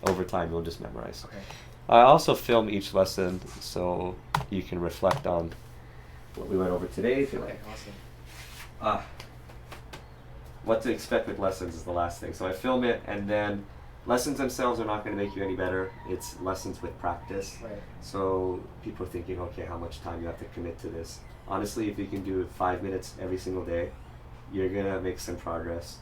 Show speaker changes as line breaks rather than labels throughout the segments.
over time you'll just memorize.
Okay.
I also film each lesson so you can reflect on what we went over today if you
Okay,
like.
awesome.
What to expect with lessons is the last thing. So I film it, and then lessons themselves are not going to make you any better. It's lessons with practice.
Right.
So people are thinking, okay, how much time you have to commit to this? Honestly, if you can do 5 minutes every single day, you're going to make some progress.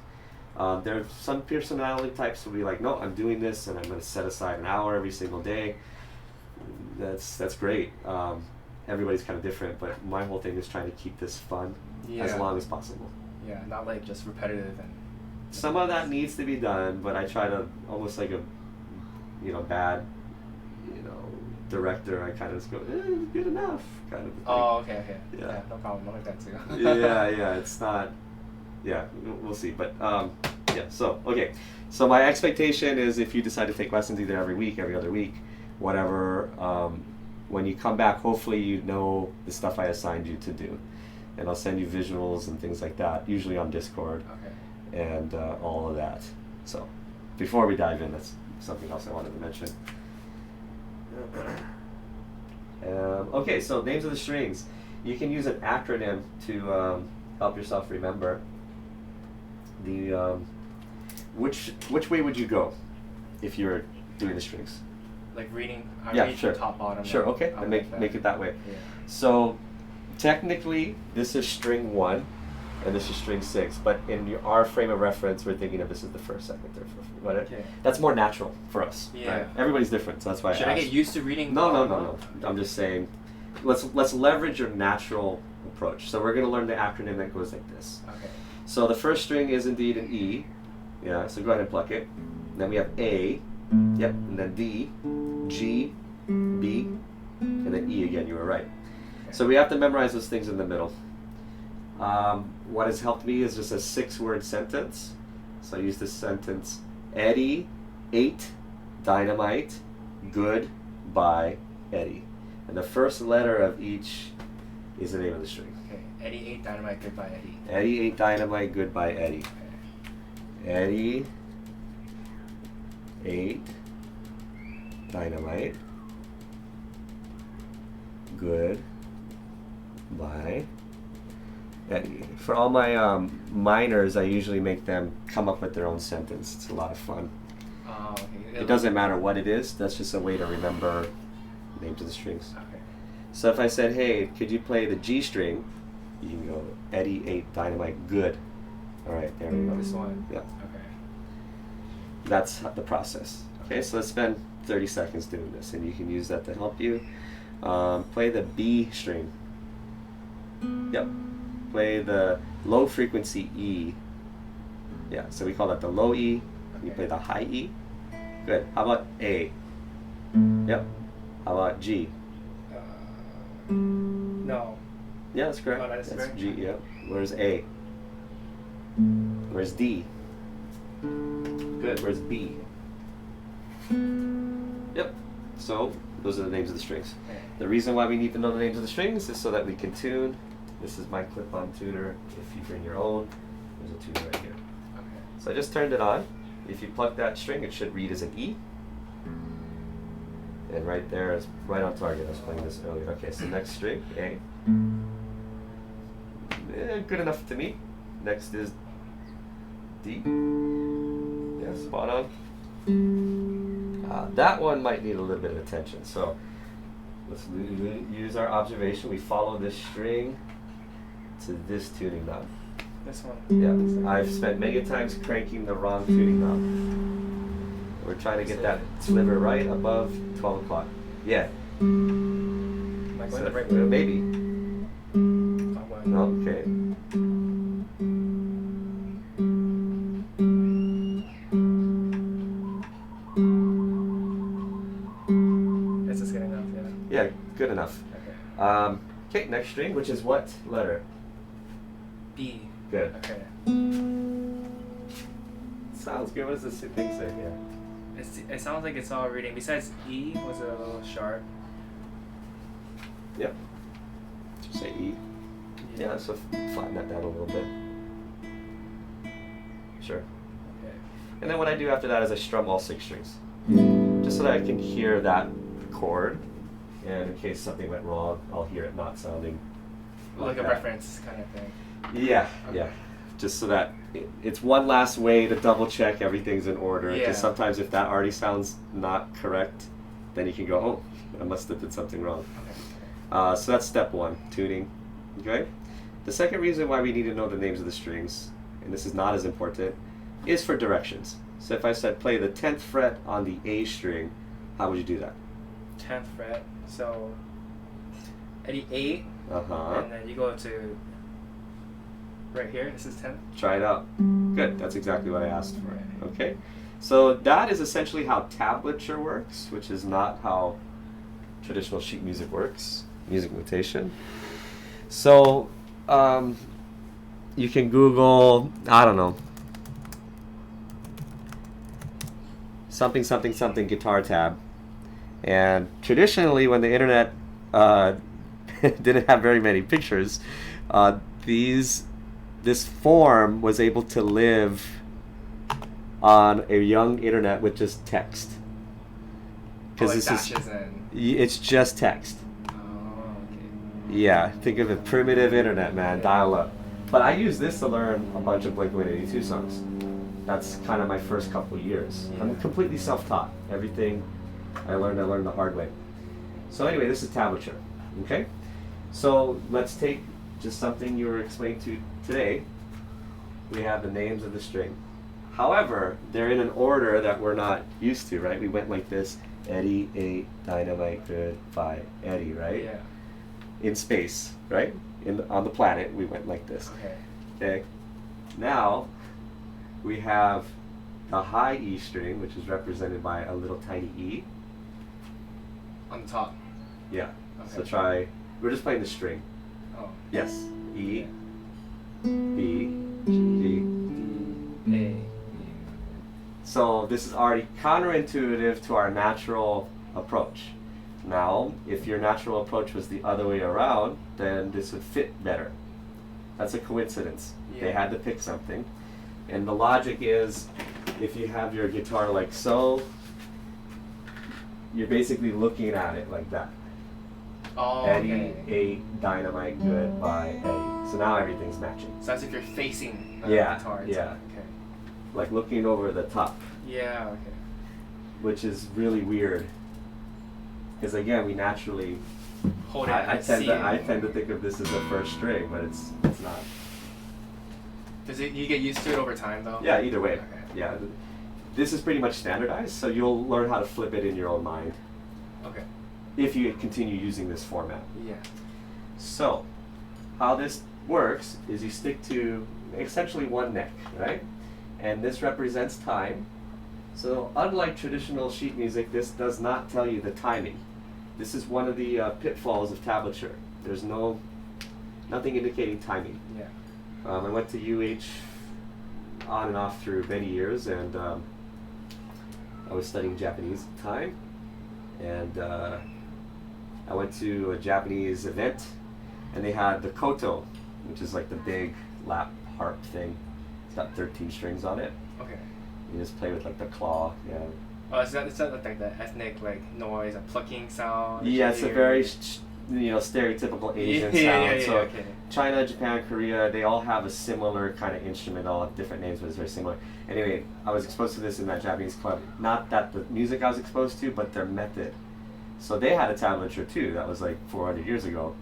There are some personality types who will be like, no, I'm doing this and I'm going to set aside an hour every single day. That's great. Everybody's kind of different, but my whole thing is trying to keep this fun as
Yeah.
long as possible.
Yeah, not like just repetitive and.
Some of that needs to be done, but I try to almost like a, bad, director. I kind of just go, good enough, kind of.
Oh, okay.
Yeah.
Yeah, no problem. I like that too.
yeah, it's not. Yeah, we'll see, but yeah. So okay, so my expectation is if you decide to take lessons either every week, every other week, whatever. When you come back, hopefully you know the stuff I assigned you to do, and I'll send you visuals and things like that, usually on Discord.
Okay.
And all of that. So, before we dive in, that's something else I wanted to mention. Okay, so names of the strings. You can use an acronym to help yourself remember. The which way would you go if you were doing the strings?
Like reading.
Yeah,
read
sure.
from top bottom.
Sure. Okay,
I'll
and make it that way.
Yeah.
So, technically, this is string 1. And this is string 6, but in our frame of reference, we're thinking of this as the first, second, third, fourth, whatever.
Okay.
That's more natural for us.
Yeah.
Right? Everybody's different, so that's why
Should I get used to reading?
No. I'm just saying, let's leverage your natural approach. So we're going to learn the acronym that goes like this.
Okay.
So the first string is indeed an E. Yeah. So go ahead and pluck it. Then we have A. Yep. And then D, G, B, and then E again. You were right.
Okay.
So we have to memorize those things in the middle. What has helped me is just a 6-word sentence. So I use this sentence: Eddie ate dynamite, good by Eddie. And the first letter of each is the name of the string.
Okay. Eddie ate dynamite. Goodbye, Eddie.
Eddie ate dynamite, good by Eddie.
Okay.
Eddie ate dynamite, good by Eddie. For all my minors, I usually make them come up with their own sentence. It's a lot of fun.
Oh, okay.
It doesn't matter what it is. That's just a way to remember names of the strings.
Okay.
So if I said, hey, could you play the G string? You can go, Eddie ate dynamite, good. All right, there we go.
This one.
Yeah.
Okay.
That's the process. Okay, so let's spend 30 seconds doing this, and you can use that to help you. Play the B string. Yep. Play the low frequency E. Yeah, so we call that the low E. You play the high E. Good. How about A? Yep. How about G?
No.
Yeah, that's correct.
Oh, that's correct.
G, yep. Where's A? Where's D? Good. Where's B? Yep. So, those are the names of the strings.
Okay.
The reason why we need to know the names of the strings is so that we can tune. This is my clip-on tuner. If you bring your own, there's a tuner right here.
Okay.
So I just turned it on. If you pluck that string, it should read as an E. And right there is right on target. I was playing this earlier. Okay, so next string, A. Good enough to me. Next is D. Yeah, spot on. That one might need a little bit of attention. So let's use our observation. We follow this string to this tuning knob.
This one.
Yeah, I've spent many times cranking the wrong tuning knob. We're trying to get that sliver right above 12 o'clock. Yeah.
Am I going the right way?
Maybe.
Not going.
Okay.
Is this good enough? Yeah.
Yeah, good enough.
Okay.
Okay, next string, which is what letter?
B.
Good.
Okay.
Sounds good. What does this thing say? Yeah.
It sounds like it's all reading. Besides E was a little sharp.
Yep. Just say E. Yeah, so flatten that down a little bit. Sure.
Okay.
And then what I do after that is I strum all 6 strings. just so that I can hear that chord, and in case something went wrong, I'll hear it not sounding
Like a
that.
reference kind of thing.
Yeah,
Okay.
yeah. Just so that it's one last way to double check everything's in order.
Yeah.
Because sometimes if that already sounds not correct, then you can go, oh, I must have did something wrong.
Okay.
So that's step one, tuning. Okay. The second reason why we need to know the names of the strings, and this is not as important, is for directions. So if I said play the 10th fret on the A string, how would you do that?
10th fret. So at the 8,
Uh-huh.
and then you go to right here. This is 10th.
Try it out. Good. That's exactly what I asked for.
Right.
Okay. So that is essentially how tablature works, which is not how traditional sheet music works, music notation. So you can Google, I don't know, something guitar tab. And traditionally, when the internet didn't have very many pictures, this form was able to live on a young internet with just text.
Like
this
dashes and.
it's just text.
Oh, okay.
Yeah, think of a primitive internet, man, dial up. But I used this to learn a bunch of Blink-182 songs. That's kind of my first couple years.
Yeah.
I'm completely self-taught. Everything I learned the hard way. So anyway, this is tablature. Okay? So let's take just something you were explaining to today. We have the names of the string. However, they're in an order that we're not used to, right? We went like this: Eddie, 8, Dynamite, Good, 5, Eddie, right?
Yeah.
In space, right? On the planet, we went like this.
Okay.
Okay. Now we have the high E string, which is represented by a little tiny E.
On the top.
Yeah. So
Okay.
try. We're just playing the string.
Oh.
Yes. E,
Yeah.
B, G.
A.
So this is already counterintuitive to our natural approach. Now, if your natural approach was the other way around, then this would fit better. That's a coincidence. They
Yeah.
had to pick something. And the logic is, if you have your guitar like so, you're basically looking at it like that.
Oh,
Eddie,
okay.
8, Dynamite, Good, by Eddie. So now everything's matching.
So as if you're facing the
Yeah,
guitar.
yeah.
Okay.
Like looking over the top,
Yeah, okay.
which is really weird. Because again, we naturally,
Hold it
I
and
tend
see
to,
it.
I tend to think of this as the first string, but it's not.
Does it, you get used to it over time though?
Yeah, either way.
Okay.
Yeah, this is pretty much standardized, so you'll learn how to flip it in your own mind
Okay.
if you continue using this format.
Yeah.
So, how this works is you stick to essentially one neck, right? And this represents time. So, unlike traditional sheet music, this does not tell you the timing. This is one of the pitfalls of tablature. There's nothing indicating timing.
Yeah.
I went to UH on and off through many years, and I was studying Japanese at the time, and I went to a Japanese event, and they had the koto, which is like the big lap harp thing. It's got 13 strings on it.
Okay.
You just play with like the claw. Yeah.
Oh, is that like the ethnic like noise, a plucking sound? that
Yeah,
you
it's a
hear?
very stereotypical Asian sound. So
okay.
China, Japan, Korea, they all have a similar kind of instrument. They all have different names, but it's very similar. Anyway, I was exposed to this in that Japanese club. Not that the music I was exposed to, but their method. So they had a tablature too. That was like 400 years ago,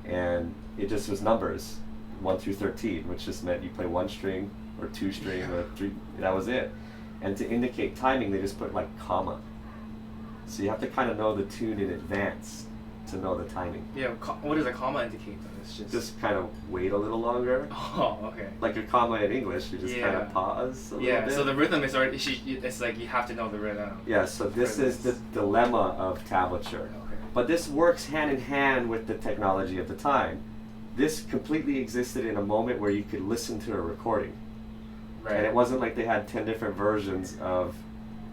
and it just was numbers, 1 through 13, which just meant you play one string or two string or three. That was it. And to indicate timing, they just put like comma. So you have to kind of know the tune in advance to know the timing.
Yeah. What does a comma indicate though? It's just.
Just kind of wait a little longer.
Oh, okay.
Like a comma in English, you just kind
Yeah.
of pause a little
Yeah.
bit.
So the rhythm is already. It's like you have to know the rhythm.
Yeah, so this
for
is the
this.
dilemma of tablature.
Okay.
But this works hand in hand with the technology of the time. This completely existed in a moment where you could listen to a recording.
Right.
And it wasn't like they had 10 different versions of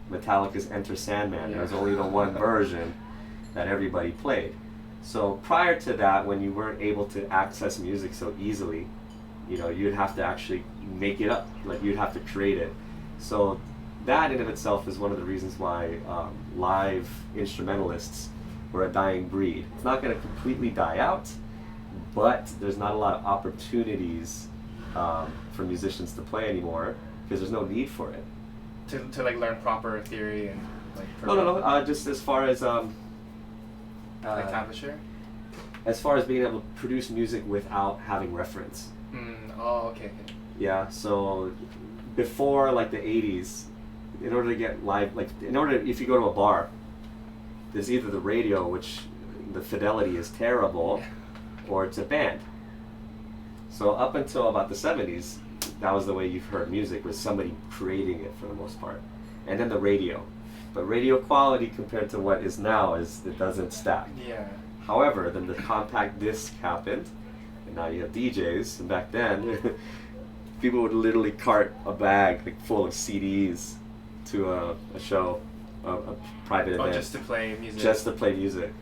Metallica's Enter Sandman. There was
Yeah.
only the one version that everybody played. So prior to that, when you weren't able to access music so easily, you'd have to actually make it up. Like you'd have to create it. So that in of itself is one of the reasons why live instrumentalists were a dying breed. It's not going to completely die out, but there's not a lot of opportunities for musicians to play anymore because there's no need for it.
To like learn proper theory and like.
No. Just as far as
like tablature.
as far as being able to produce music without having reference.
Oh, okay.
Yeah. So before like the 80s, in order to get live, like if you go to a bar, there's either the radio, which the fidelity is terrible, or it's a band. So up until about the 70s, that was the way you've heard music, was somebody creating it for the most part. And then the radio. But radio quality compared to what is now it doesn't stack.
Yeah.
However, then the compact disc happened, and now you have DJs, and back then, people would literally cart a bag like full of CDs to a show, a private event.
Oh, just to play music?
Just to play music.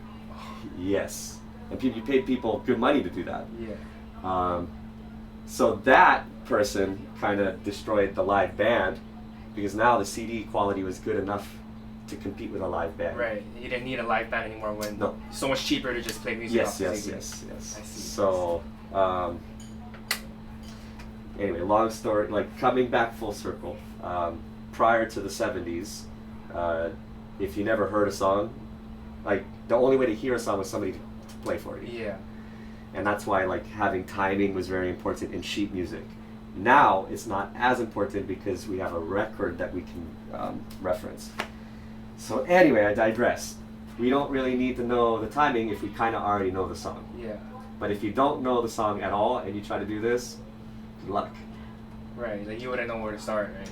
Yes. And you paid people good money to do that.
Yeah.
So that person kind of destroyed the live band, because now the CD quality was good enough to compete with a live band.
Right. You didn't need a live band anymore when it's so much cheaper to just play music off
Yes.
CD.
I see. So, anyway, long story, like coming back full circle, prior to the 70s, if you never heard a song, like the only way to hear a song was somebody to play for you.
Yeah.
And that's why like having timing was very important in sheet music. Now it's not as important because we have a record that we can reference. So anyway, I digress. We don't really need to know the timing if we kind of already know the song.
Yeah.
But if you don't know the song at all and you try to do this, good luck.
Right. Like you wouldn't know where to start, right?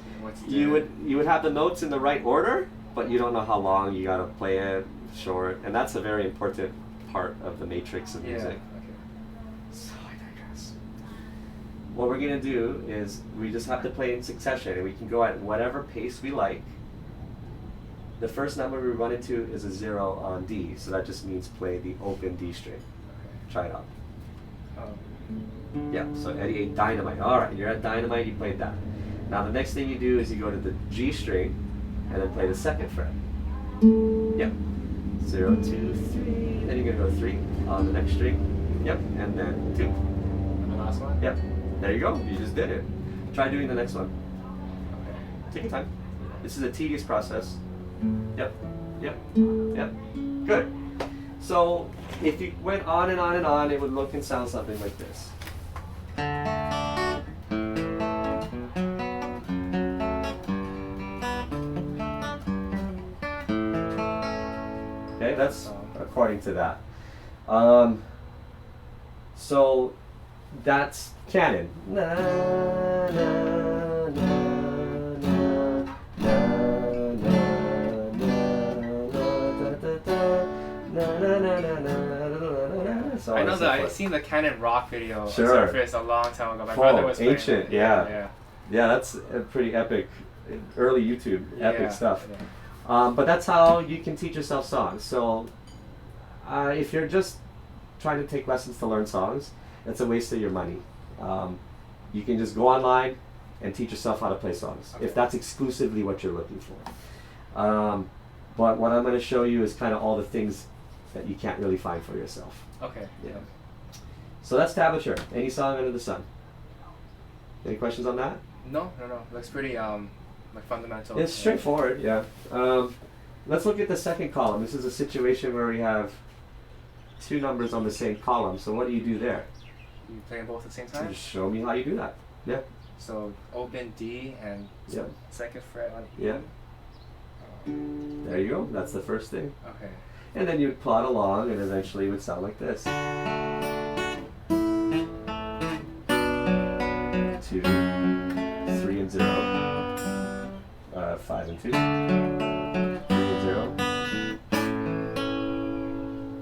You would have the notes in the right order, but you don't know how long you gotta play it, short, and that's a very important part of the matrix of music.
Okay.
So I digress. What we're gonna do is we just have to play in succession, and we can go at whatever pace we like. The first number we run into is a 0 on D, so that just means play the open D string.
Okay.
Try it out. Yeah, so Eddie A Dynamite. Alright, you're at Dynamite, you played that. Now the next thing you do is you go to the G string and then play the second fret. Yep. 0, 2, 3. Then you're gonna go 3 on the next string. Yep, and then 2.
And the last one?
Yep. There you go. You just did it. Try doing the next one.
Okay.
Take your time. This is a tedious process. Yep. Good. So if you went on and on and on, it would look and sound something like this. Okay, that's according to that. So that's canon. Na, na, na, na, na, na, na, na, na, na. So
I know
on and so
that I've
forth.
seen the Canon Rock video
Sure.
surface a long time ago. My brother was playing
ancient,
it.
yeah. Yeah, that's a pretty epic, early YouTube, epic stuff.
Yeah.
But that's how you can teach yourself songs. So if you're just trying to take lessons to learn songs, that's a waste of your money. You can just go online and teach yourself how to play songs,
Okay.
if that's exclusively what you're looking for. But what I'm going to show you is kind of all the things that you can't really find for yourself.
Okay.
Yeah. So that's tablature, any song under the sun. Any questions on that?
No. Looks pretty like fundamental.
It's straightforward, yeah. Let's look at the second column. This is a situation where we have two numbers on the same column. So what do you do there?
You play them both at the same time?
Just show me how you do that. Yeah.
So open D and
Yeah.
second fret on E.
Yeah. There you go. That's the first thing.
Okay.
And then you would plod along, and eventually it would sound like this. 2, 3 and 0. 5 and 2. 3 and 0.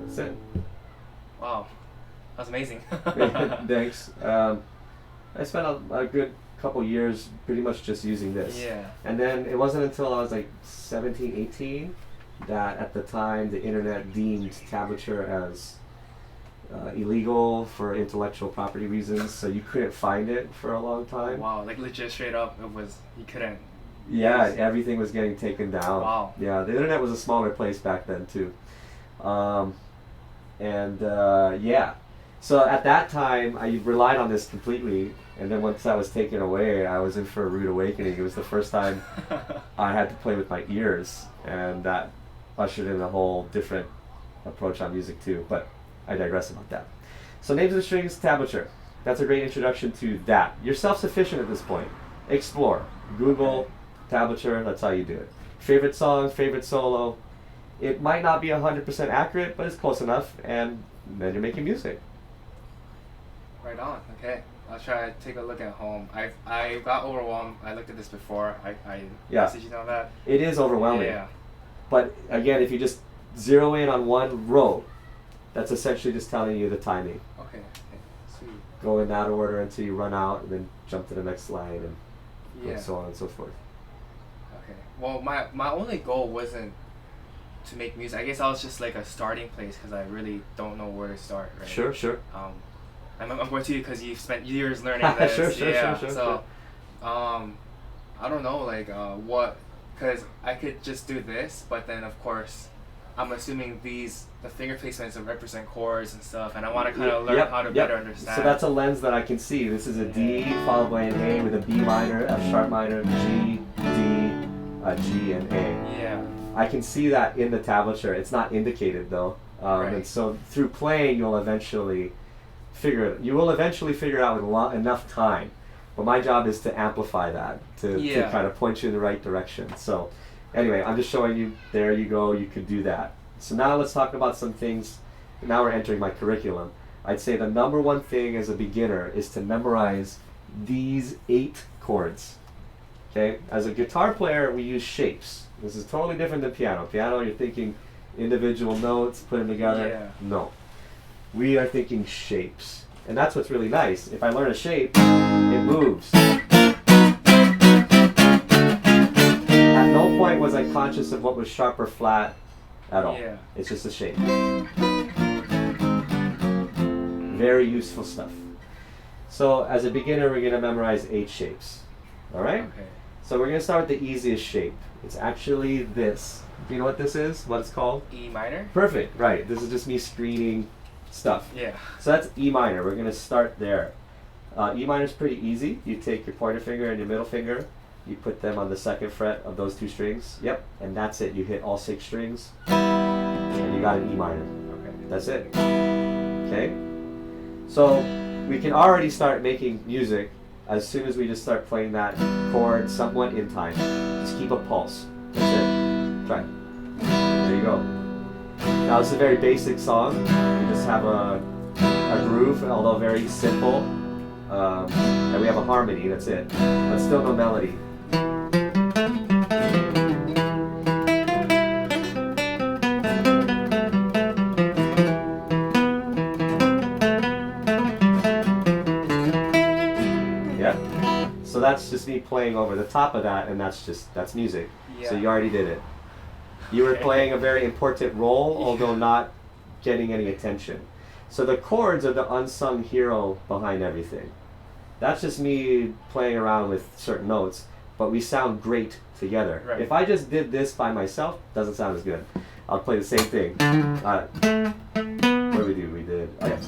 That's it.
Wow. That's amazing.
Thanks. I spent a good couple years pretty much just using this.
Yeah.
And then it wasn't until I was like 17, 18 that at the time the internet deemed tablature as illegal for intellectual property reasons, so you couldn't find it for a long time.
Wow, like legit straight up, it was, you couldn't
Yeah,
Yes.
everything was getting taken down.
Wow.
Yeah, the internet was a smaller place back then too. Um, and yeah, so at that time I relied on this completely, and then once that was taken away, I was in for a rude awakening. It was the first time I had to play with my ears, and that ushered in a whole different approach on music too. But I digress about that. So names of the strings, tablature. That's a great introduction to that. You're self-sufficient at this point. Explore, Google, tablature. That's how you do it. Favorite songs, favorite solo. It might not be 100% accurate, but it's close enough, and then you're making music.
Right on. Okay. I'll try to take a look at home. I got overwhelmed. I looked at this before. I
Yeah.
messaged you on that.
It is overwhelming.
Yeah.
But again, if you just zero in on one row, that's essentially just telling you the timing.
Okay. Sweet.
Go in that order until you run out, and then jump to the next line,
Yeah.
and so on and so forth.
Okay. Well, my only goal wasn't to make music. I guess I was just like a starting place because I really don't know where to start. Right.
Sure, sure.
I'm with you because you've spent years learning this.
Sure,
yeah.
sure.
So, I don't know, like, what, because I could just do this, but then of course, I'm assuming the finger placements represent chords and stuff, and I want to kind of learn
Yep,
how to
yep.
better understand.
So that's a lens that I can see. This is a D followed by an A with a B minor, F sharp minor, G, D, a G, and A.
Yeah.
I can see that in the tablature. It's not indicated though,
Right.
and so through playing, you will eventually figure it out with enough time. But my job is to amplify that, to kind of point you in the right direction. So anyway, I'm just showing you, there you go, you could do that. So now let's talk about some things. Now we're entering my curriculum. I'd say the number one thing as a beginner is to memorize these 8 chords. Okay? As a guitar player, we use shapes. This is totally different than piano. Piano, you're thinking individual notes, put them together.
Yeah.
No. We are thinking shapes. And that's what's really nice. If I learn a shape, it moves. At no point was I conscious of what was sharp or flat at all.
Yeah.
It's just a shape. Very useful stuff. So as a beginner, we're going to memorize 8 shapes. All right?
Okay.
So we're going to start with the easiest shape. It's actually this. Do you know what this is? What it's called?
E minor?
Perfect. Right. This is just me screening stuff.
Yeah.
So that's E minor. We're going to start there. E minor is pretty easy. You take your pointer finger and your middle finger. You put them on the 2nd fret of those 2 strings. Yep. And that's it. You hit all 6 strings. And you got an E minor.
Okay.
That's it. Okay? So we can already start making music as soon as we just start playing that chord somewhat in time. Just keep a pulse. That's it. Try it. There you go. Now this is a very basic song. We just have a groove, although very simple. And we have a harmony, that's it. But still no melody. Yeah? So that's just me playing over the top of that, and that's music.
Yeah.
So you already did it. You were playing a very important role, although not getting any attention. So the chords are the unsung hero behind everything. That's just me playing around with certain notes, but we sound great together.
Right.
If I just did this by myself, doesn't sound as good. I'll play the same thing. What did we do? We did. Oh, yeah.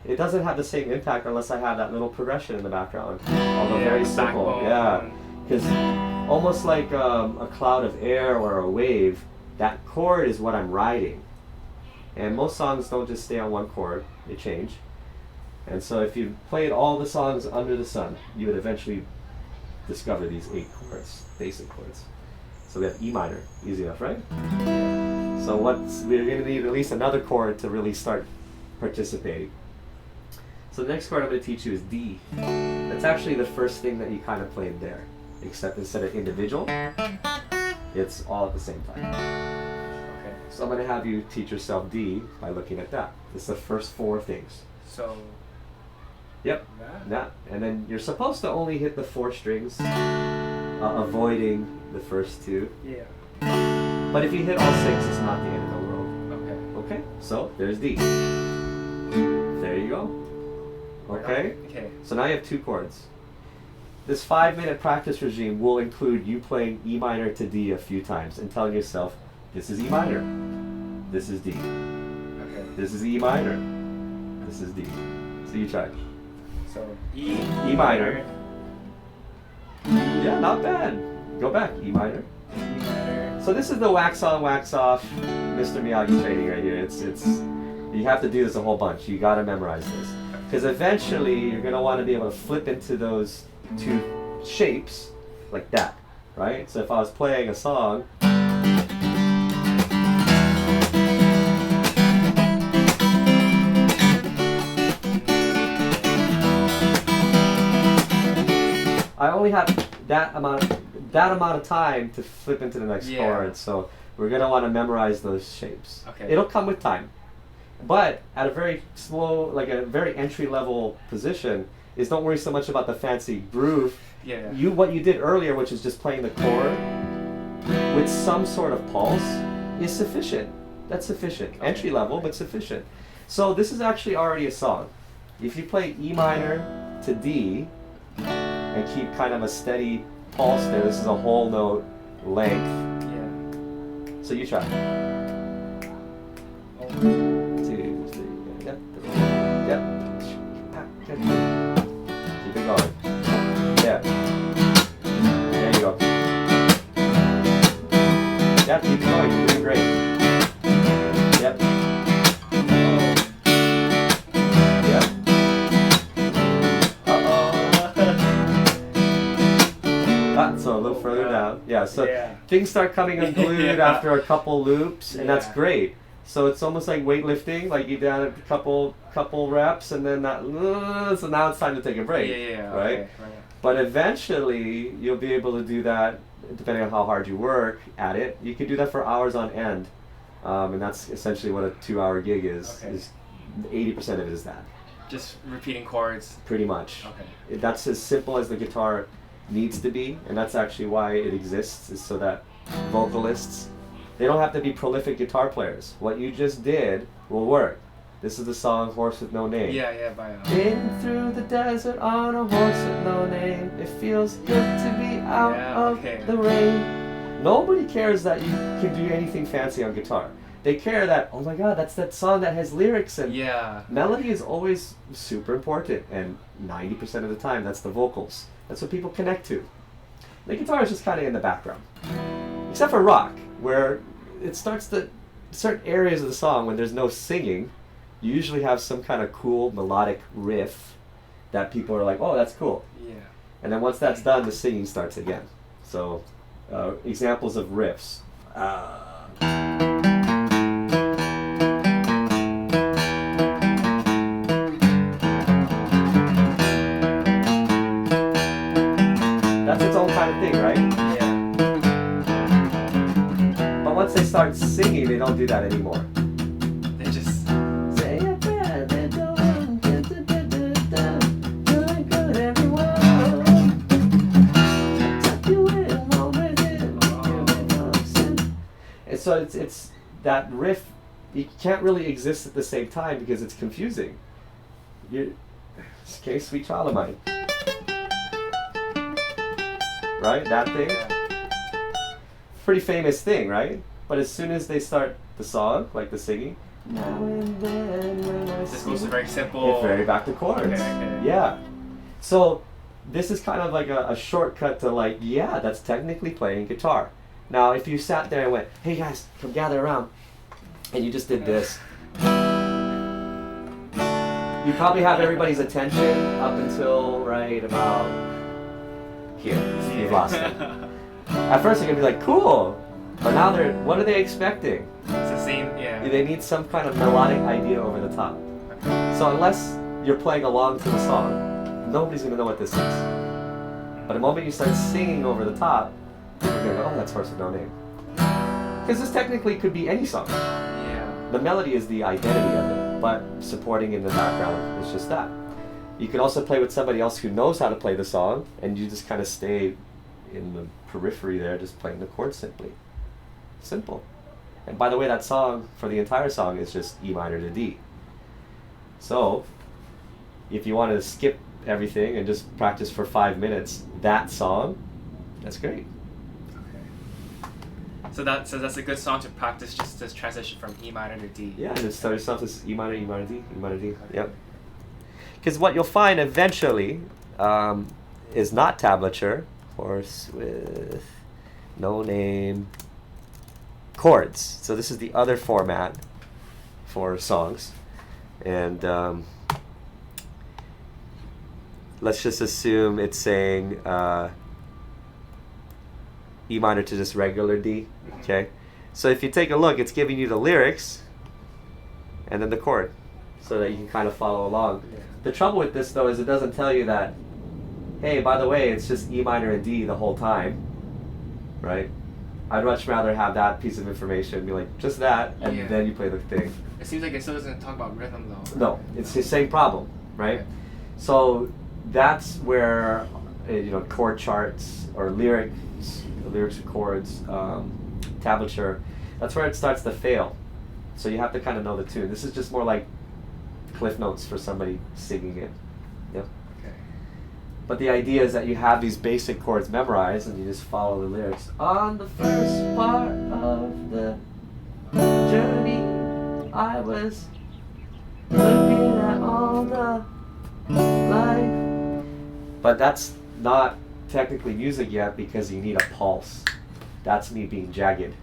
It doesn't have the same impact unless I have that little progression in the background. Although very simple.
backbone.
Yeah. Because almost like a cloud of air or a wave, that chord is what I'm riding. And most songs don't just stay on one chord, they change. And so if you played all the songs under the sun, you would eventually discover these 8 chords, basic chords. So we have E minor, easy enough, right? So we're going to need at least another chord to really start participating. So the next chord I'm going to teach you is D. That's actually the first thing that you kind of played there, except instead of individual, it's all at the same time.
Okay.
So I'm going to have you teach yourself D by looking at that. It's the first 4 things.
So.
Yep.
That?
Yeah. And then you're supposed to only hit the 4 strings, avoiding the first 2.
Yeah.
But if you hit all 6, it's not the end of the world. Okay, so there's D. There you go. Okay?
Okay.
So now you have 2 chords. This 5-minute practice regime will include you playing E minor to D a few times and telling yourself, this is E minor, this is D,
Okay.
this is E minor, this is D. So you try.
So E.
E minor. Yeah, not bad. Go back, E minor.
E minor.
So this is the wax on, wax off Mr. Miyagi training right here. It's you have to do this a whole bunch. You got to memorize this. Because eventually you're going to want to be able to flip into those 2 shapes like that, right? So if I was playing a song, I only have that amount of time to flip into the next chord. So we're going to want to memorize those shapes.
Okay.
It'll come with time. But at a very slow, like a very entry level position, is don't worry so much about the fancy groove.
Yeah.
What you did earlier, which is just playing the chord with some sort of pulse, is sufficient. That's sufficient.
Okay.
Entry level, but sufficient. So this is actually already a song. If you play E minor to D and keep kind of a steady pulse there, this is a whole note length.
Yeah.
So you try.
Oh.
2, 3, yep, yep. Keep it going. Yeah. There you go. Yep, keep it going. You're doing great. Yep. Yep. So a little further down. Yeah, so things start coming unglued after a couple loops, and that's great. So it's almost like weightlifting, like you done a couple reps, and then that, so now it's time to take a break, right?
Okay, right.
But eventually, you'll be able to do that, depending on how hard you work at it. You can do that for hours on end, and that's essentially what a 2-hour gig is.
Okay.
Is 80% of it is that.
Just repeating chords.
Pretty much.
Okay.
That's as simple as the guitar needs to be, and that's actually why it exists, is so that vocalists, they don't have to be prolific guitar players. What you just did will work. This is the song Horse with No Name.
Yeah, by
Riding through the desert on a horse with no name. It feels good to be out of the rain. Nobody cares that you can do anything fancy on guitar. They care that, oh my god, that's that song that has lyrics, and melody is always super important, and 90% of the time that's the vocals. That's what people connect to. The guitar is just kind of in the background. Except for rock, where it starts to, certain areas of the song when there's no singing, you usually have some kind of cool melodic riff that people are like, oh, that's cool.
Yeah.
And then once that's done, the singing starts again. So, examples of riffs. That's its own kind of thing, right?
Yeah.
But once they start singing, they don't do that anymore.
They just
Say a prayer, they're doing good, everyone. Tuck you in already. And so it's that riff, you can't really exist at the same time because it's confusing. Okay, Sweet Child of Mine. Right? That thing? Pretty famous thing, right? But as soon as they start the song, like the singing, now and then when I
this goes
see,
to very simple.
it's very back to chords.
Okay.
Yeah. So this is kind of like a shortcut to like, yeah, that's technically playing guitar. Now, if you sat there and went, hey guys, come gather around, and you just did this, you probably have everybody's attention up until right about here. You've lost it. At first, you're gonna be like, cool, but now what are they expecting?
It's the same,
They need some kind of melodic idea over the top. So unless you're playing along to the song, nobody's gonna know what this is. But the moment you start singing over the top, people are gonna go, oh, that's Horse with No Name. Because this technically could be any song. The melody is the identity of it, but supporting in the background is just that. You can also play with somebody else who knows how to play the song, and you just kind of stay in the periphery there, just playing the chords simply. Simple. And by the way, that song for the entire song is just E minor to D. So, if you want to skip everything and just practice for 5 minutes that song, that's great.
Okay. So that's a good song to practice, just this transition from E minor to D.
Yeah, and just start yourself as E minor, E minor, D, E minor, D.
Okay.
Yep. Because what you'll find eventually is not tablature, horse with no name, chords. So this is the other format for songs. And let's just assume it's saying E minor to just regular D.
Mhm.
Okay. So if you take a look, it's giving you the lyrics and then the chord, so that you can kind of follow along.
Yeah.
The trouble with this though is it doesn't tell you that, hey, by the way, it's just E minor and D the whole time, right? I'd much rather have that piece of information, be like, just that, and
Yeah.
then you play the thing.
It seems like it still doesn't talk about rhythm though.
No, it's the same problem, right?
Okay.
So that's where chord charts or lyrics of chords, tablature, that's where it starts to fail. So you have to kind of know the tune. This is just more like cliff notes for somebody singing it. Yep.
Okay.
But the idea is that you have these basic chords memorized and you just follow the lyrics. On the first part of the journey, I was looking at all the life. But that's not technically music yet because you need a pulse. That's me being jagged.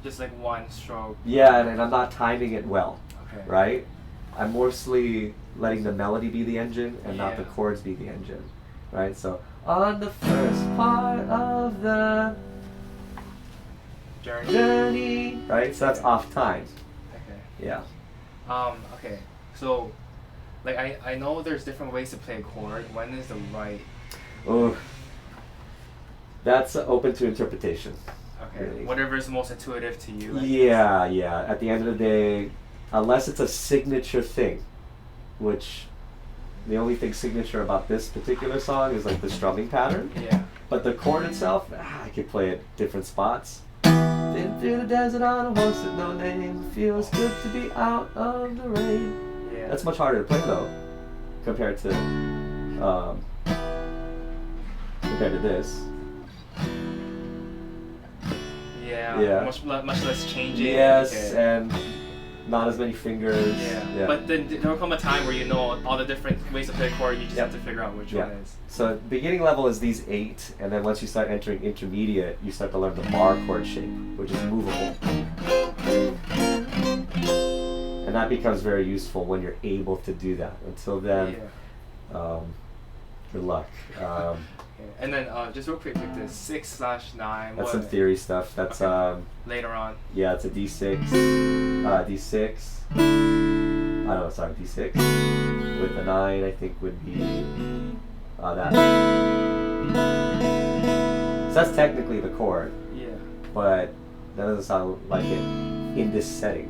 Just like one stroke.
Yeah, and I'm not timing it well,
Okay.
right? I'm mostly letting the melody be the engine and not the
Yeah.
chords be the engine, right? So on the first part of the journey, right? So that's off time.
Okay.
Yeah.
Okay. So, like I know there's different ways to play a chord. When is the right?
Oh, that's open to interpretation.
Okay.
Really.
Whatever is most intuitive to you.
Yeah. At the end of the day, unless it's a signature thing, which the only thing signature about this particular song is like the strumming pattern.
Yeah.
But the chord itself, I could play at different spots. Been through the desert on a horse with no name. Feels good to be out of the rain.
Yeah.
That's much harder to play though, compared to this.
Yeah.
Yeah.
Much less changing.
Yes,
Okay.
and not as many fingers.
Yeah. But then there will come a time where you know all the different ways to play a chord. You just
Yep.
have to figure out which
Yeah.
one is.
So beginning level is these 8, and then once you start entering intermediate, you start to learn the bar chord shape, which is movable. And that becomes very useful when you're able to do that. Until then, good luck.
Okay. And then just real quick, like the 6/9.
That's some theory stuff. That's
Okay. Later on.
yeah, it's a D6. D6. I don't know, sorry, D6. With the 9, I think would be that. So that's technically the chord,
Yeah.
but that doesn't sound like it in this setting.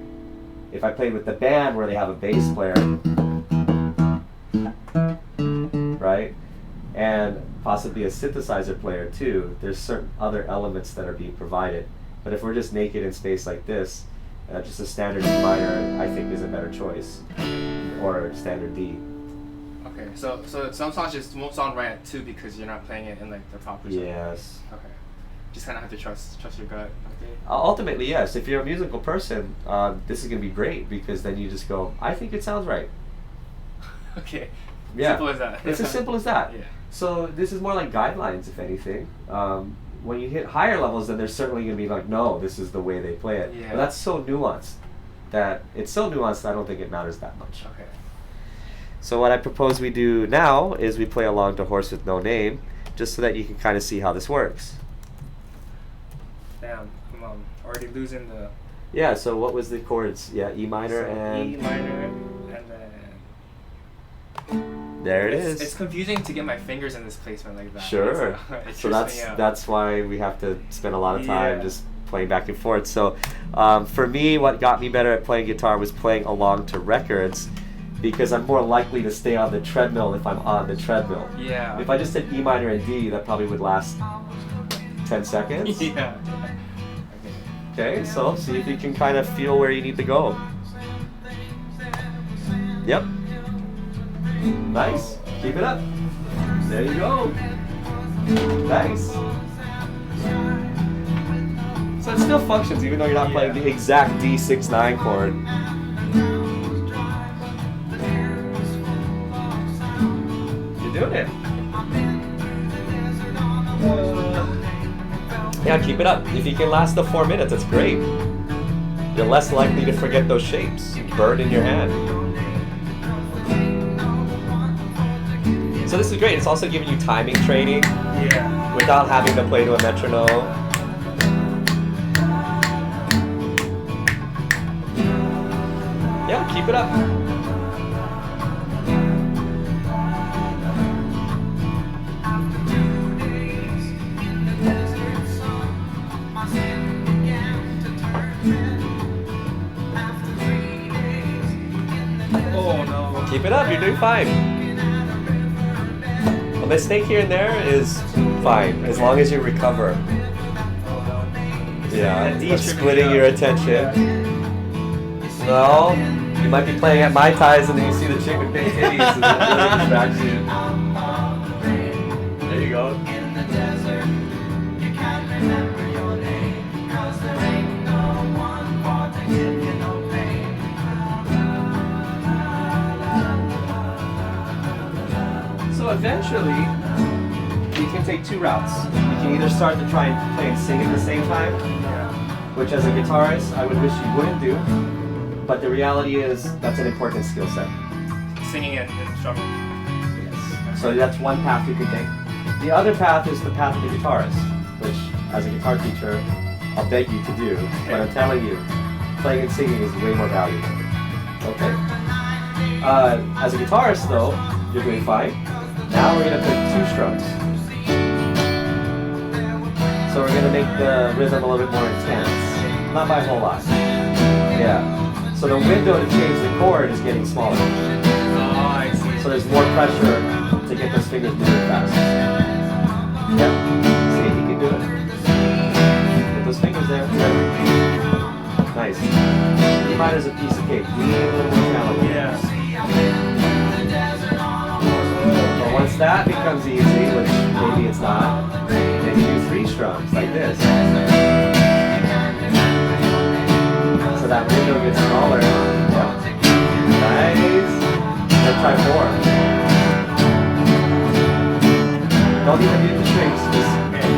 If I played with the band where they have a bass player, right, and possibly a synthesizer player too, there's certain other elements that are being provided. But if we're just naked in space like this, just a standard E minor, I think, is a better choice, or standard D.
Okay. So some songs just won't sound right at 2 because you're not playing it in like the proper zone.
Yes.
Okay. Just kind of have to trust your gut. Okay.
Ultimately, yes. If you're a musical person, this is going to be great because then you just go, I think it sounds right.
Okay.
Yeah.
Simple as that.
It's as simple as that.
Yeah.
So this is more like guidelines, if anything. When you hit higher levels, then there's certainly going to be like, no, this is the way they play it.
Yeah.
But that's so nuanced that I don't think it matters that much.
Okay.
So what I propose we do now is we play along to Horse with No Name, just so that you can kind of see how this works.
Damn, I'm already losing the.
Yeah, so what was the chords? Yeah, E minor
So
and...
E minor, and then.
There it
it's,
is.
It's confusing to get my fingers in this placement like that.
Sure.
It
So
trips me out.
that's why we have to spend a lot of time
Yeah.
just playing back and forth. So for me, what got me better at playing guitar was playing along to records, because I'm more likely to stay on the treadmill if I'm on the treadmill.
Yeah.
If I just hit E minor and D, that probably would last 10 seconds.
Yeah. Okay.
Okay, so see if you can kind of feel where you need to go. Yep. Nice. Keep it up. There you go. Nice. So it still functions even though you're not playing the exact D6-9 chord. You're doing it. Yeah, keep it up. If you can last the 4 minutes, that's great. You're less likely to forget those shapes. Burn in your hand. So this is great. It's also giving you timing training without having to play to a metronome. Yeah, keep it up.
Oh no.
Keep it up, you're doing fine. A mistake here and there is fine, as long as you recover. Yeah, but splitting your attention. Well, you might be playing at Mai Tais and then you see the chick with big titties and it really distracts you. There you go. So eventually, you can take two routes. You can either start to try and play and sing at the same time, which as a guitarist, I would wish you wouldn't do. But the reality is, that's an important skill set.
Singing and strumming.
Yes. So that's one path you can take. The other path is the path of the guitarist, which, as a guitar teacher, I'll beg you to do. But I'm telling you, playing and singing is way more valuable. Okay? As a guitarist, though, you're doing fine. Now we're going to put two strums. So we're going to make the rhythm a little bit more intense. Not by a whole lot. Yeah. So the window to change the chord is getting smaller.
Oh, I see.
So there's more pressure to get those fingers moving fast. Yep. See, you can do it. Get those fingers there. Yep. Nice. You might as a piece of cake. You need a little more challenge.
Yeah.
But once that becomes easy, which maybe it's not, then you do three strums like this. So that window gets smaller. Yep. Nice. Then try four. Don't even mute the strings. Just,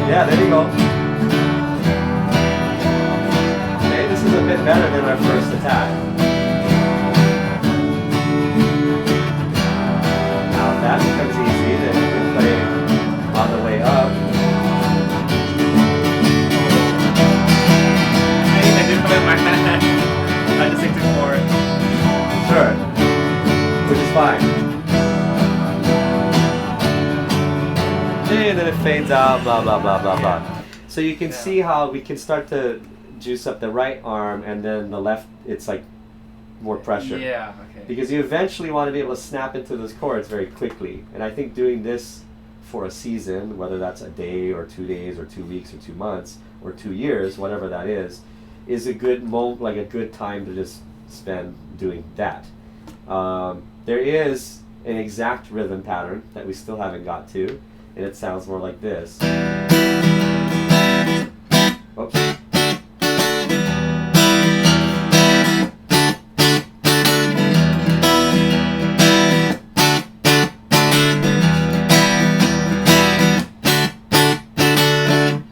yeah, there you go. Okay, this is a bit better than our first attack. Now if that becomes easy, then you can play on the way up.
I didn't put it in my hand. I just stick to chord.
Sure. Which is fine. And then it fades out, blah, blah, blah, blah, blah. So you can see how we can start to juice up the right arm and then the left, it's like more pressure.
Yeah, okay.
Because you eventually want to be able to snap into those chords very quickly. And I think doing this for a season, whether that's a day or 2 days or 2 weeks or 2 months or 2 years, whatever that is a good like a good time to just spend doing that. There is an exact rhythm pattern that we still haven't got to, and it sounds more like this. Oops.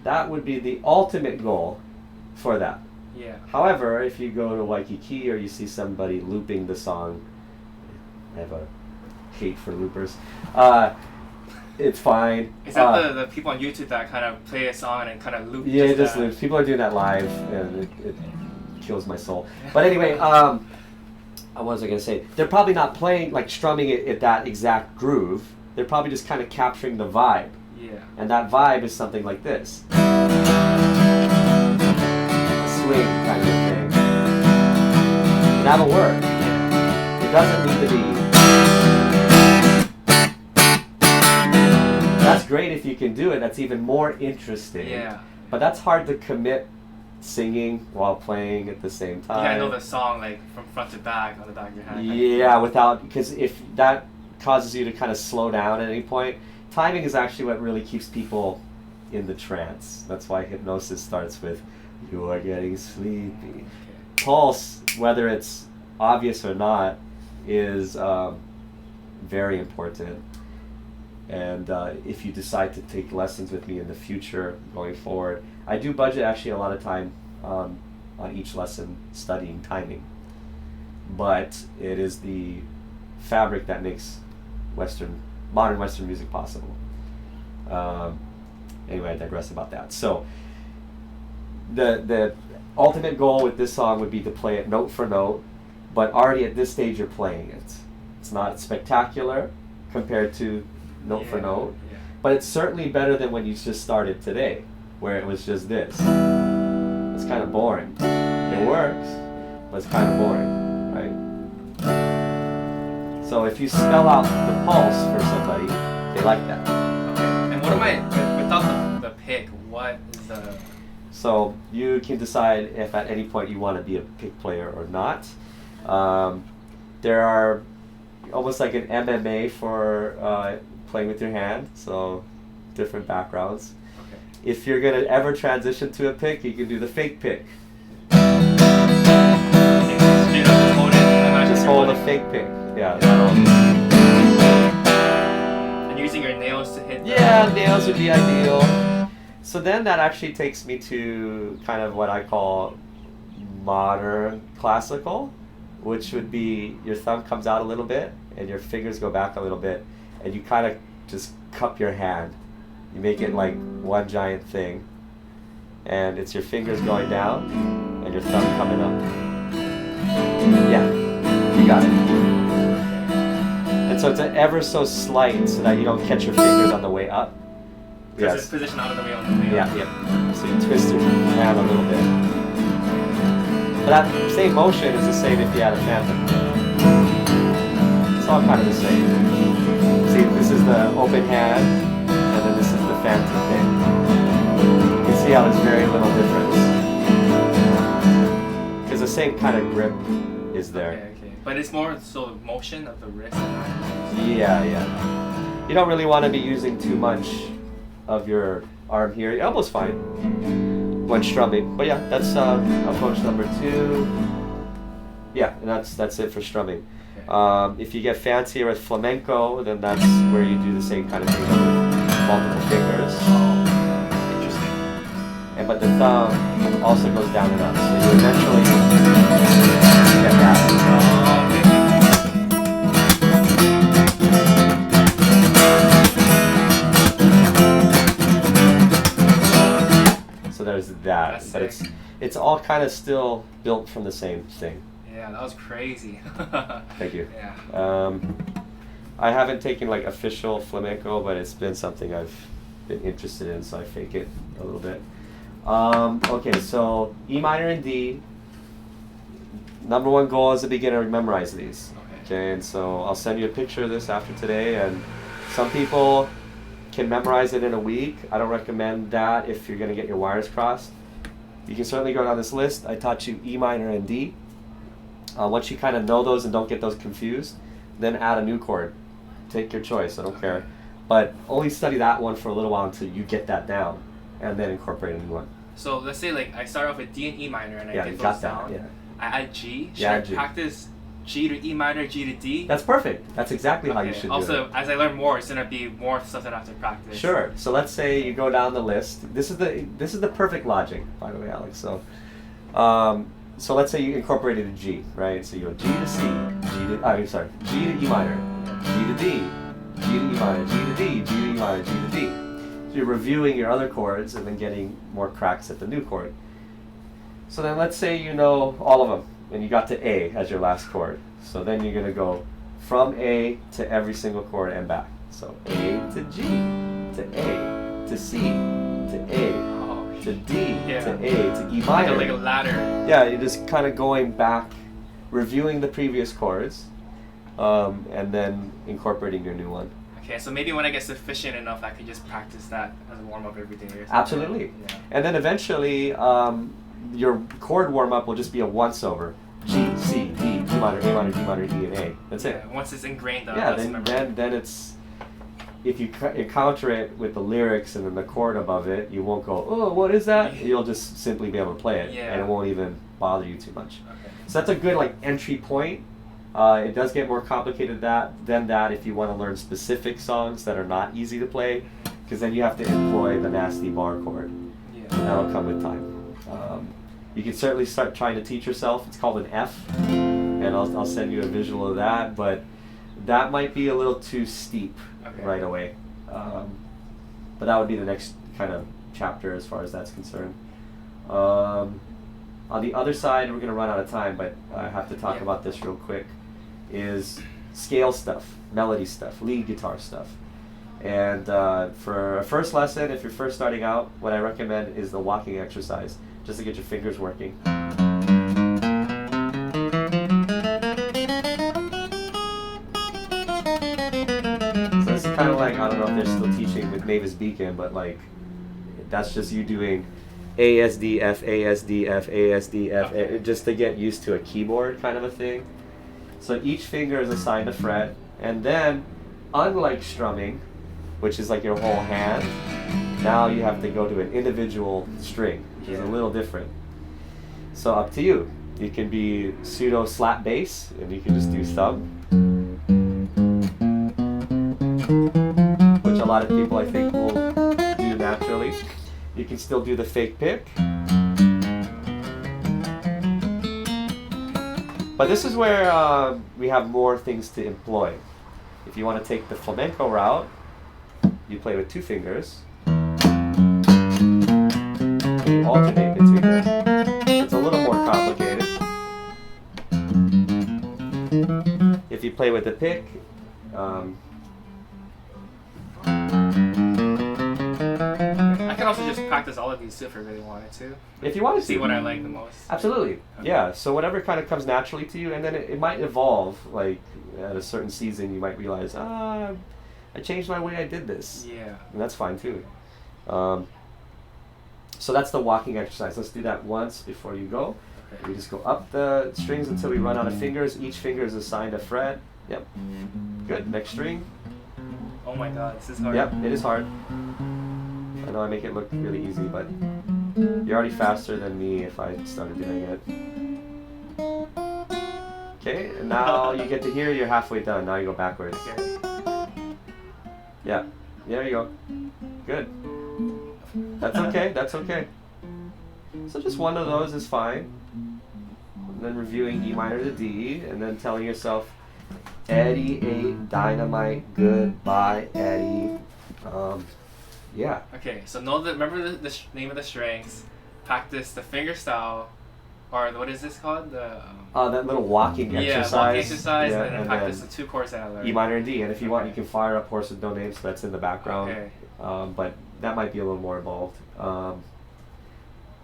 That would be the ultimate goal for that.
Yeah.
However, if you go to Waikiki or you see somebody looping the song, I have a hate for loopers, it's fine.
Is that the people on YouTube that kind of play a song and kind of loop?
Yeah, it just
that?
loops. People are doing that live, and it kills my soul. But anyway, what was I going to say? They're probably not playing, like strumming it at that exact groove. They're probably just kind of capturing the vibe.
Yeah.
And that vibe is something like this. Swing kind of thing. That'll work. It doesn't need to be. That's great if you can do it. That's even more interesting.
Yeah.
But that's hard to commit singing while playing at the same
You
time.
gotta know the song like from front to back on the back of your hand.
Yeah, because if that causes you to kind of slow down at any point, timing is actually what really keeps people in the trance. That's why hypnosis starts with, "You are getting sleepy." Pulse, whether it's obvious or not, is very important. And if you decide to take lessons with me in the future going forward, I do budget actually a lot of time on each lesson studying timing. But it is the fabric that makes modern Western music possible. Anyway, I digress about that. So the ultimate goal with this song would be to play it note for note, but already at this stage you're playing it. It's not spectacular compared to note for note, but it's certainly better than when you just started today, where it was just this. It's kind of boring. It works, but it's kind of boring, right? So if you spell out the pulse for somebody, they like that.
Okay. And what am I, without the pick, what is the...
So you can decide if at any point you want to be a pick player or not. There are almost like an MMA for playing with your hand, so different backgrounds.
Okay.
If you're going to ever transition to a pick, you can do the fake pick. Just hold a fake pick. Yeah.
And using your nails to hit.
Yeah, nails would be ideal. So then that actually takes me to kind of what I call modern classical, which would be your thumb comes out a little bit and your fingers go back a little bit, and you kind of just cup your hand. You make it like one giant thing, and it's your fingers going down and your thumb coming up. Yeah, you got it. And so it's an ever so slight so that you don't catch your fingers on the way up.
Because it's positioned out of the way on the way up.
Yeah. So you twist your hand a little bit. But that same motion is the same if you had a phantom. It's all kind of the same. See, this is the open hand, and then this is the phantom thing. You can see how there's very little difference. Because the same kind of grip is there.
Okay. But it's more so the motion of the wrist.
Yeah. You don't really want to be using too much of your arm here. Your elbow's fine when strumming. But yeah, that's approach number 2. Yeah, and that's it for strumming.
Okay.
If you get fancier with flamenco, then that's where you do the same kind of thing with multiple fingers.
Interesting.
But the thumb also goes down and up, so you eventually get that. So there's that.
That's
But
sick.
it's all kind of still built from the same thing.
Yeah, that was crazy.
Thank you.
Yeah.
I haven't taken like official flamenco, but it's been something I've been interested in, so I fake it a little bit. Okay, so E minor and D. Number one goal as a beginner, memorize these. Okay, and so I'll send you a picture of this after today, and some people can memorize it in a week. I don't recommend that if you're going to get your wires crossed. You can certainly go down this list. I taught you E minor and D. Once you kind of know those and don't get those confused, then add a new chord. Take your choice, I don't care. But only study that one for a little while until you get that down, and then incorporate a new one.
So let's say like I start off with D and E minor and I
Yeah,
get
you
those
got
down.
that, yeah.
I add G. Should
Yeah,
I
add G.
practice G to E minor, G to D?
That's perfect. That's exactly how you
Okay.
should
Also,
do
as I learn more, it's gonna be more stuff that I have to practice.
it. Sure. So let's say you go down the list. This is the perfect logic, by the way, Alex. So let's say you incorporated a G, right? So you go G to C, G to E minor, G to D, G to E minor, G to D, G to E minor, G to D. So you're reviewing your other chords and then getting more cracks at the new chord. So then let's say you know all of them and you got to A as your last chord. So then you're going to go from A to every single chord and back. So A to G, to A, to C, to A, to D, to A, to E minor.
Like a ladder.
Yeah, you're just kind of going back, reviewing the previous chords, and then incorporating your new one.
Okay, so maybe when I get sufficient enough, I could just practice that as a warm up every day or something.
Absolutely.
Yeah.
And then eventually, your chord warm up will just be a once over. G, C, D, G minor, A minor, D minor, E, and A. That's it.
Once it's ingrained on.
Yeah, then it's, if you encounter it with the lyrics and then the chord above it, you won't go, oh, what is that? You'll just simply be able to play it, and it won't even bother you too much.
Okay.
So that's a good like entry point. It does get more complicated than that if you want to learn specific songs that are not easy to play, because then you have to employ the nasty bar chord.
Yeah.
And that'll come with time. You can certainly start trying to teach yourself. It's called an F, and I'll send you a visual of that, but that might be a little too steep right away. But that would be the next kind of chapter as far as that's concerned. On the other side, we're going to run out of time, but I have to talk about this real quick, is scale stuff, melody stuff, lead guitar stuff. And for a first lesson, if you're first starting out, what I recommend is the walking exercise, just to get your fingers working. So it's kind of like, I don't know if they're still teaching with Mavis Beacon, but like, that's just you doing A, S, D, F, A, S, D, F, A, S, D, F, just to get used to a keyboard kind of a thing. So each finger is assigned a fret, and then, unlike strumming, which is like your whole hand, now you have to go to an individual string, which is a little different. So up to you. You can be pseudo slap bass, and you can just do thumb, which a lot of people I think will do naturally. You can still do the fake pick. But this is where we have more things to employ. If you want to take the flamenco route, you play with two fingers. And you alternate between them. It's a little more complicated. If you play with the pick,
I can also just practice all of these too if I really wanted to.
If you want to
see what I like the most.
Absolutely. Okay. Yeah. So whatever kind of comes naturally to you, and then it might evolve. Like at a certain season, you might realize, I changed my way I did this.
Yeah.
And that's fine too. So that's the walking exercise. Let's do that once before you go. Okay. We just go up the strings until we run out of fingers. Each finger is assigned a fret. Yep. Good. Next string.
Oh my god, this is hard.
Yep, it is hard. I know I make it look really easy, but you're already faster than me if I started doing it. Okay, and now you get to here, you're halfway done. Now you go backwards.
Okay.
Yeah, there you go. Good. That's okay, that's okay. So just one of those is fine. And then reviewing E minor to D, and then telling yourself, Eddie ate dynamite, goodbye, Eddie. Yeah.
Okay, so remember the name of the strings, practice the finger style, or what is this called?
That little walking exercise.
Yeah, walking exercise, and then practice the two chords that I learned.
E minor and D, and if you want, you can fire up Horse with No Name, so that's in the background.
Okay.
But that might be a little more involved.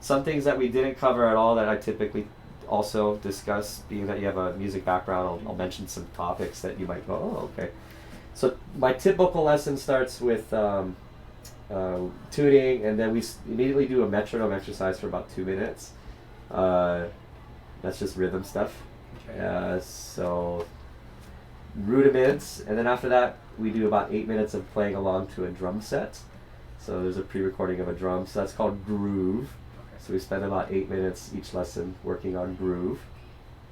Some things that we didn't cover at all that I typically also discuss, being that you have a music background, I'll mention some topics that you might go, oh, okay. So my typical lesson starts with tuning, and then we immediately do a metronome exercise for about 2 minutes. That's just rhythm stuff. Okay. So rudiments, and then after that we do about 8 minutes of playing along to a drum set. So there's a pre-recording of a drum, so that's called groove. So we spend about 8 minutes each lesson working on groove,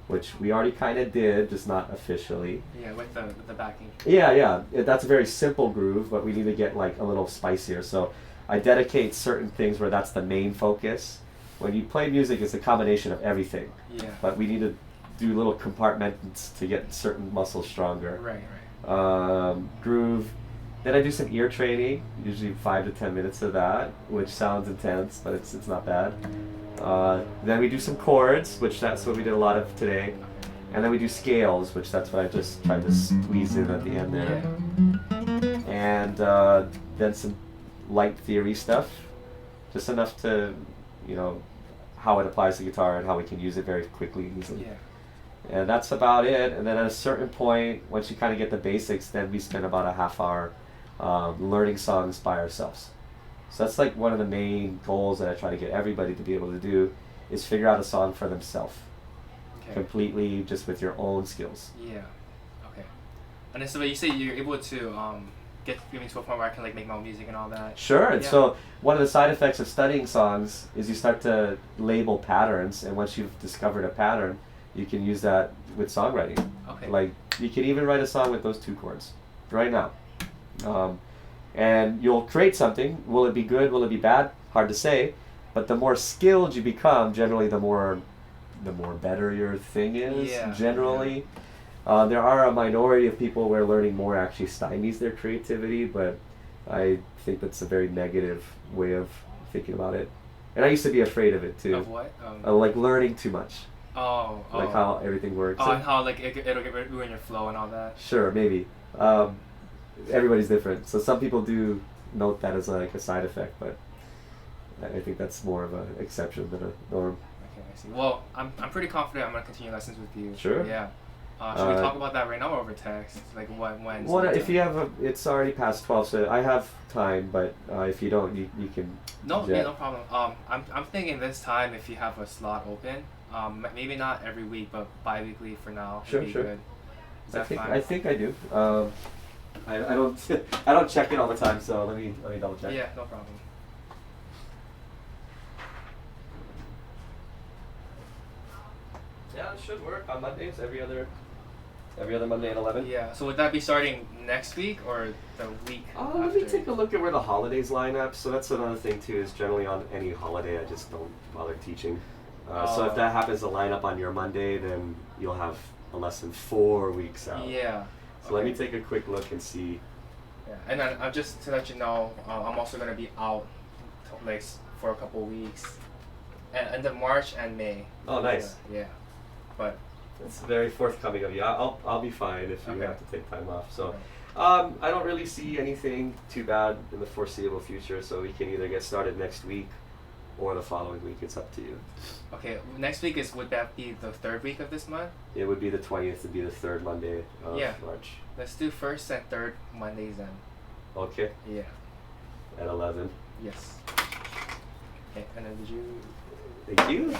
which we already kind of did, just not officially.
Yeah, with the backing.
Yeah. That's a very simple groove, but we need to get like a little spicier. So I dedicate certain things where that's the main focus. When you play music, it's a combination of everything.
Yeah.
But we need to do little compartments to get certain muscles stronger.
Right.
Groove. Then I do some ear training, usually 5 to 10 minutes of that, which sounds intense, but it's not bad. Then we do some chords, which that's what we did a lot of today. And then we do scales, which that's what I just tried to squeeze in at the end there. Yeah. And then some light theory stuff, just enough to, how it applies to guitar and how we can use it very quickly and easily.
Yeah.
And that's about it. And then at a certain point, once you kind of get the basics, then we spend about a half hour learning songs by ourselves. So that's like one of the main goals that I try to get everybody to be able to do, is figure out a song for themselves,
Okay.
completely just with your own skills.
Yeah. Okay. And then so you say you're able to get me to a point where I can like make my own music and all that.
Sure. And
Yeah.
so one of the side effects of studying songs is you start to label patterns, and once you've discovered a pattern, you can use that with songwriting.
Okay.
Like you can even write a song with those two chords right now, and you'll create something. Will it be good? Will it be bad? Hard to say. But the more skilled you become, generally, the more better your thing is.
Yeah,
Generally, there are a minority of people where learning more actually stymies their creativity, but I think that's a very negative way of thinking about it. And I used to be afraid of it too.
Of what?
Like learning too much,
Oh.
like how everything works.
Oh, and how like it'll ruin your flow and all that.
Sure, maybe. Everybody's different. So some people do note that as like a side effect, but I think that's more of an exception than a norm.
Okay, I see. Well, I'm pretty confident I'm gonna continue lessons with you.
Sure.
Yeah. Should we talk about that right now or over text? Like when?
Well, if you have it's already past 12, so I have time, but if you don't, you can.
No,
yeah.
yeah, no problem. I'm thinking this time if you have a slot open, maybe not every week, but bi-weekly for now.
Sure,
would be
sure.
Good. Is
I
that
think
fine?
I think I do. I don't I don't check it all the time, so let me double check.
Yeah, no problem.
Yeah, it should work on Mondays. Every other Monday at 11.
Yeah. So would that be starting next week or the week?
Let me
after?
take a look at where the holidays line up. So that's another thing too. Is generally on any holiday, I just don't bother teaching. So if that happens to line up on your Monday, then you'll have a lesson 4 weeks out.
Yeah.
So let me take a quick look and see.
Yeah, and then just to let you know, I'm also gonna be out, like for a couple weeks, end of March and May.
Oh, nice.
Yeah. But.
It's very forthcoming of you. I'll be fine if you
Okay.
have to take time off. So,
Right.
I don't really see anything too bad in the foreseeable future. So we can either get started next week, or the following week. It's up to you.
Okay, next week would that be the third week of this month?
It would be the 20th to be the third Monday of
Yeah.
March.
Let's do first and third Mondays then.
Okay,
Yeah.
at 11.
Yes. Okay, and then did you?
Thank you.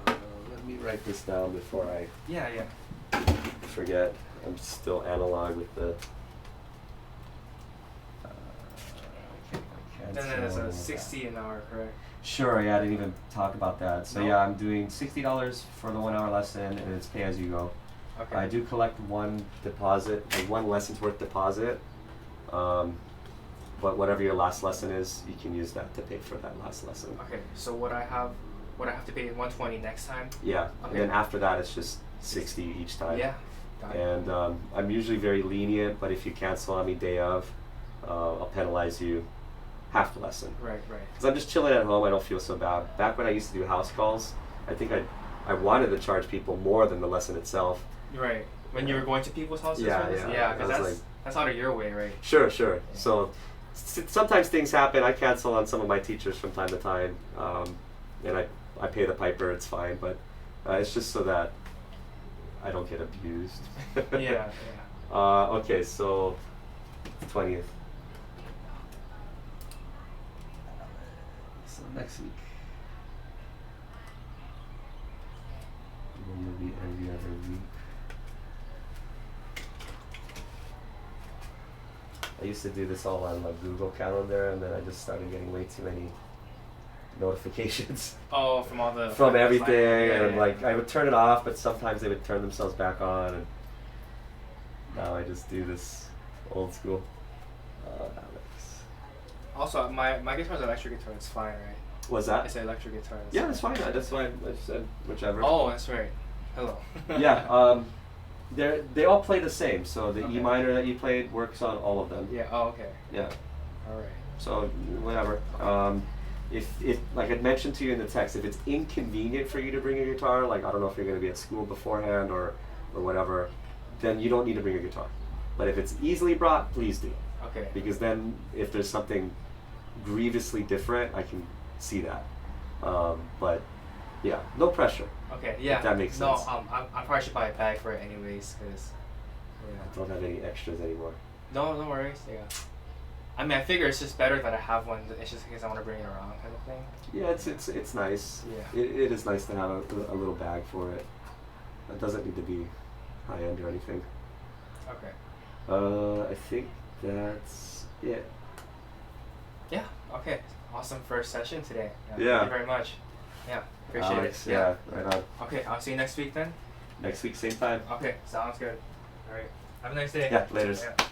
Let me write this down before I
Yeah, yeah.
forget. I'm still analog with the.
And then it's a 60 an hour, correct?
Sure, yeah, I didn't even talk about that. So
No.
yeah, I'm doing $60 for the 1 hour lesson, and it's pay as you go.
Okay.
I do collect one deposit, like one lesson's worth deposit. But whatever your last lesson is, you can use that to pay for that last lesson.
Okay, so would I have to pay 120 next time?
Yeah,
Okay.
and then after that, it's just 60 each time.
Yeah. Got it.
And I'm usually very lenient, but if you cancel on me day of, I'll penalize you half the lesson.
Right.
Because I'm just chilling at home, I don't feel so bad. Back when I used to do house calls, I think I wanted to charge people more than the lesson itself.
Right. When you were going to people's houses?
Yeah,
for this?
yeah.
Yeah,
I
because
was
that's out of your way, right?
Sure. So sometimes things happen. I cancel on some of my teachers from time to time, and I pay the piper. It's fine, but it's just so that I don't get abused.
Yeah.
Okay, so 20th. So next week. And then you'll be every other week. I used to do this all on my Google Calendar, and then I just started getting way too many notifications
Oh, from all the
from
like,
everything,
yeah,
and like I would turn it off, but sometimes they would turn themselves back on, and now I just do this old school. Alex.
Also, my guitar's an electric guitar. It's fine, right?
What's that?
It's an electric guitar.
Yeah, that's fine. That's why I said whichever.
Oh, that's right. Hello.
Yeah. They all play the same. So the E
Okay.
minor that you played works on all of them.
Yeah. Oh, okay.
Yeah.
All right.
So whatever. If like I mentioned to you in the text, if it's inconvenient for you to bring a guitar, like I don't know if you're going to be at school beforehand or whatever, then you don't need to bring a guitar. But if it's easily brought, please do.
Okay.
Because then if there's something grievously different, I can see that. But yeah, no pressure.
Okay. Yeah.
If that makes
No.
sense.
I probably should buy a bag for it anyways, cause.
I don't have any extras anymore.
No worries. Yeah. I mean, I figure it's just better that I have one. It's just in case I want to bring it around, kind of thing.
Yeah, it's nice.
Yeah.
It is nice to have a little bag for it. It doesn't need to be high end or anything.
Okay.
I think that's it.
Yeah. Okay. Awesome first session today.
Yeah.
Thank you very much. Yeah. Appreciate
Alex,
it.
yeah, right on.
Okay. I'll see you next week then.
Next week, same time.
Okay. Sounds good. All right. Have a nice day.
Yeah, later.
Yeah.